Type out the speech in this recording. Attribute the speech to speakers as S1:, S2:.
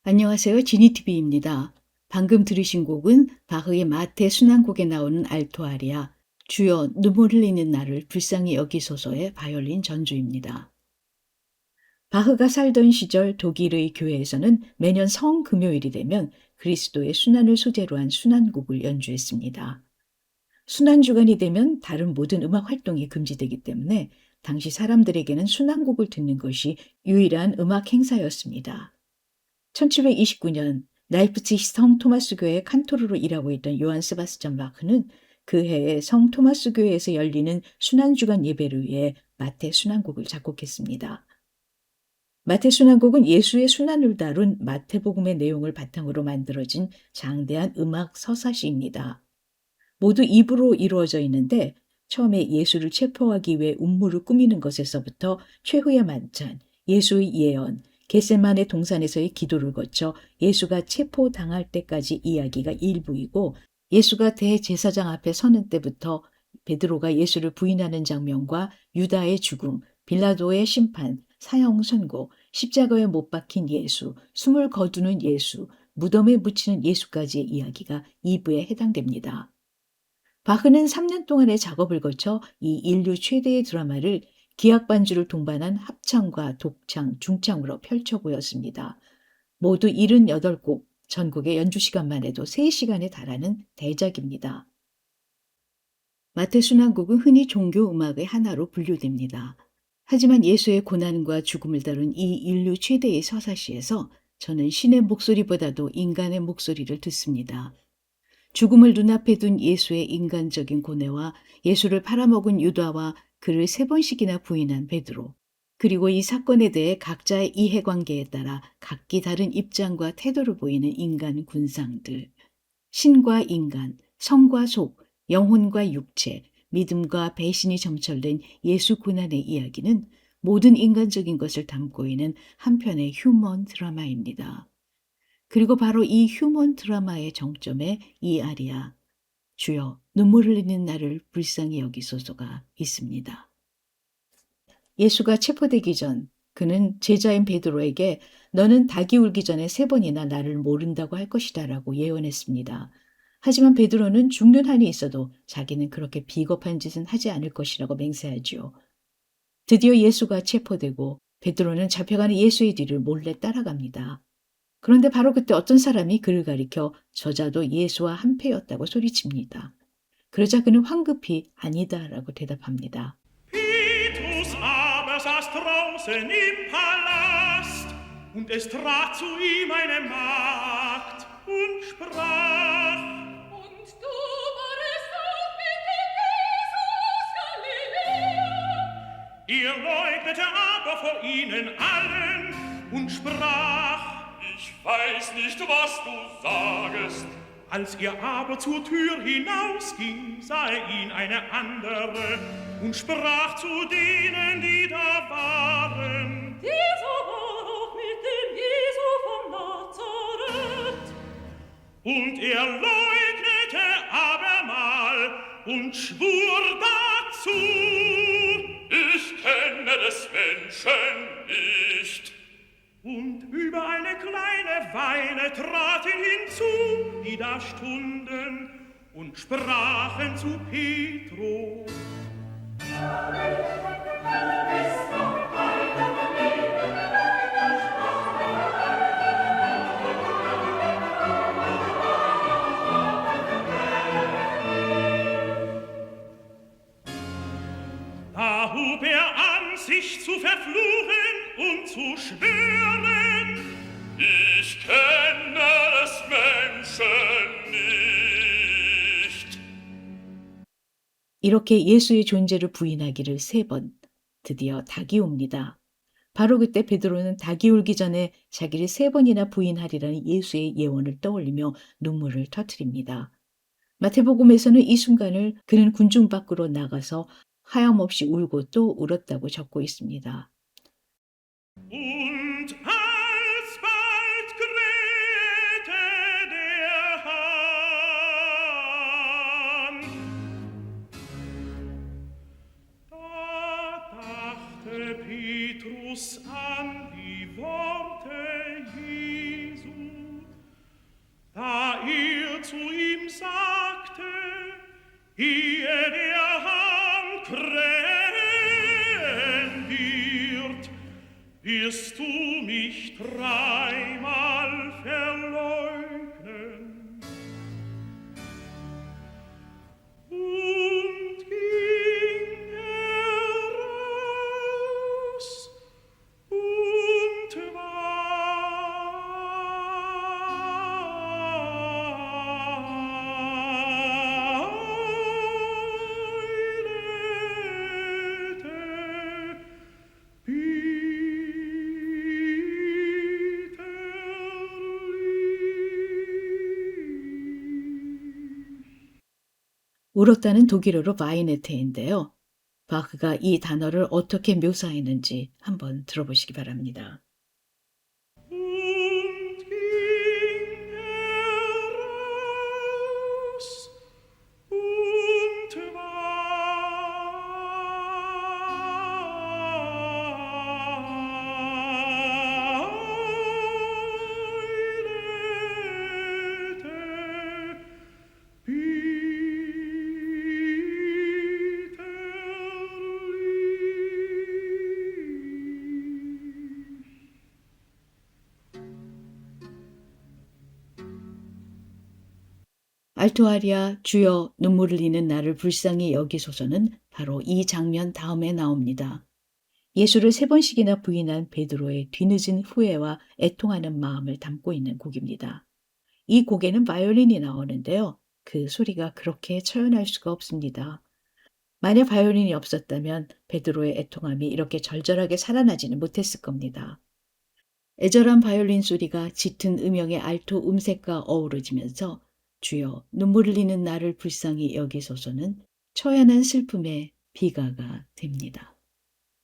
S1: 안녕하세요. 지니TV입니다. 방금 들으신 곡은 바흐의 마테 순환곡에 나오는 알토 아리아, 주여 눈물 흘리는 나를 불쌍히 여기소서의 바이올린 전주입니다. 바흐가 살던 시절 독일의 교회에서는 매년 성금요일이 되면 그리스도의 순환을 소재로 한 순환곡을 연주했습니다. 순환주간이 되면 다른 모든 음악 활동이 금지되기 때문에 당시 사람들에게는 순환곡을 듣는 것이 유일한 음악 행사였습니다. 1729년 라이프치히 성 토마스 교회 칸토르로 일하고 있던 요한 세바스찬 바흐는 그 해에 성 토마스 교회에서 열리는 순환주간 예배를 위해 마태 순환곡을 작곡했습니다. 마태 순환곡은 예수의 순환을 다룬 마태복음의 내용을 바탕으로 만들어진 장대한 음악 서사시입니다. 모두 입으로 이루어져 있는데 처음에 예수를 체포하기 위해 음모를 꾸미는 것에서부터 최후의 만찬, 예수의 예언, 겟세마네 동산에서의 기도를 거쳐 예수가 체포당할 때까지 이야기가 일부이고, 예수가 대제사장 앞에 서는 때부터 베드로가 예수를 부인하는 장면과 유다의 죽음, 빌라도의 심판, 사형 선고, 십자가에 못 박힌 예수, 숨을 거두는 예수, 무덤에 묻히는 예수까지의 이야기가 2부에 해당됩니다. 바흐는 3년 동안의 작업을 거쳐 이 인류 최대의 드라마를 기악 반주를 동반한 합창과 독창, 중창으로 펼쳐 보였습니다. 모두 78곡, 전곡의 연주 시간만 해도 3시간에 달하는 대작입니다. 마태 순환곡은 흔히 종교 음악의 하나로 분류됩니다. 하지만 예수의 고난과 죽음을 다룬 이 인류 최대의 서사시에서 저는 신의 목소리보다도 인간의 목소리를 듣습니다. 죽음을 눈앞에 둔 예수의 인간적인 고뇌와 예수를 팔아먹은 유다와 그를 3번씩이나 부인한 베드로, 그리고 이 사건에 대해 각자의 이해관계에 따라 각기 다른 입장과 태도를 보이는 인간 군상들, 신과 인간, 성과 속, 영혼과 육체, 믿음과 배신이 점철된 예수 고난의 이야기는 모든 인간적인 것을 담고 있는 한편의 휴먼 드라마입니다. 그리고 바로 이 휴먼 드라마의 정점에 이 아리아, 주여 눈물 흘리는 나를 불쌍히 여기소서가 있습니다. 예수가 체포되기 전 그는 제자인 베드로에게 너는 닭이 울기 전에 3번이나 나를 모른다고 할 것이다 라고 예언했습니다. 하지만 베드로는 죽는 한이 있어도 자기는 그렇게 비겁한 짓은 하지 않을 것이라고 맹세하지요. 드디어 예수가 체포되고 베드로는 잡혀가는 예수의 뒤를 몰래 따라갑니다. 그런데 바로 그때 어떤 사람이 그를 가리켜 저자도 예수와 한패였다고 소리칩니다. 그러자 그는 황급히 아니다라고 대답합니다.
S2: Petrus aber saß draußen im Palast, und es trat zu ihm eine Magd und sprach: Und du warst auch mit dem Jesus Galiläer. Er leugnete aber vor ihnen allen und sprach: Ich weiß nicht, was du sagest. Als er aber zur Tür hinausging, sah ihn eine andere und sprach zu denen, die da waren: Dieser war auch mit dem Jesu von Nazareth. Und er leugnete abermal und schwur dazu: Ich kenne des Menschen nicht. Und über eine kleine Weile traten hinzu, die da stunden, und sprachen zu Petrus: Da hub er an, sich zu verfluchen und zu schwören: Ich kenne des Menschen nicht.
S1: 이렇게 예수의 존재를 부인하기를 3번, 드디어 닭이 옵니다. 바로 그때 베드로는 닭이 울기 전에 자기를 3번이나 부인하리라는 예수의 예언을 떠올리며 눈물을 터뜨립니다. 마태복음에서는 이 순간을 그는 군중 밖으로 나가서 하염없이 울고 또 울었다고 적고 있습니다.
S2: Und alsbald krähte der Hahn. Da dachte Petrus an die Worte Jesu da zu ihm sagte, ehe der Hahn krähen wird, wirst du mich dreimal verleugnen. Und ging heraus und weilte bitterlich.
S1: 울었다는 독일어로 바이네테인데요. 바흐가 이 단어를 어떻게 묘사했는지 한번 들어보시기 바랍니다.
S2: Und ging heraus und weilte bitterlich.
S1: 알토 아리아 주여 눈물을 흘리는 나를 불쌍히 여기소서는 바로 이 장면 다음에 나옵니다. 예수를 3번씩이나 부인한 베드로의 뒤늦은 후회와 애통하는 마음을 담고 있는 곡입니다. 이 곡에는 바이올린이 나오는데요. 그 소리가 그렇게 처연할 수가 없습니다. 만약 바이올린이 없었다면 베드로의 애통함이 이렇게 절절하게 살아나지는 못했을 겁니다. 애절한 바이올린 소리가 짙은 음영의 알토 음색과 어우러지면서 주여 눈물 흘리는 나를 불쌍히 여기소서는 처연한 슬픔의 비가가 됩니다.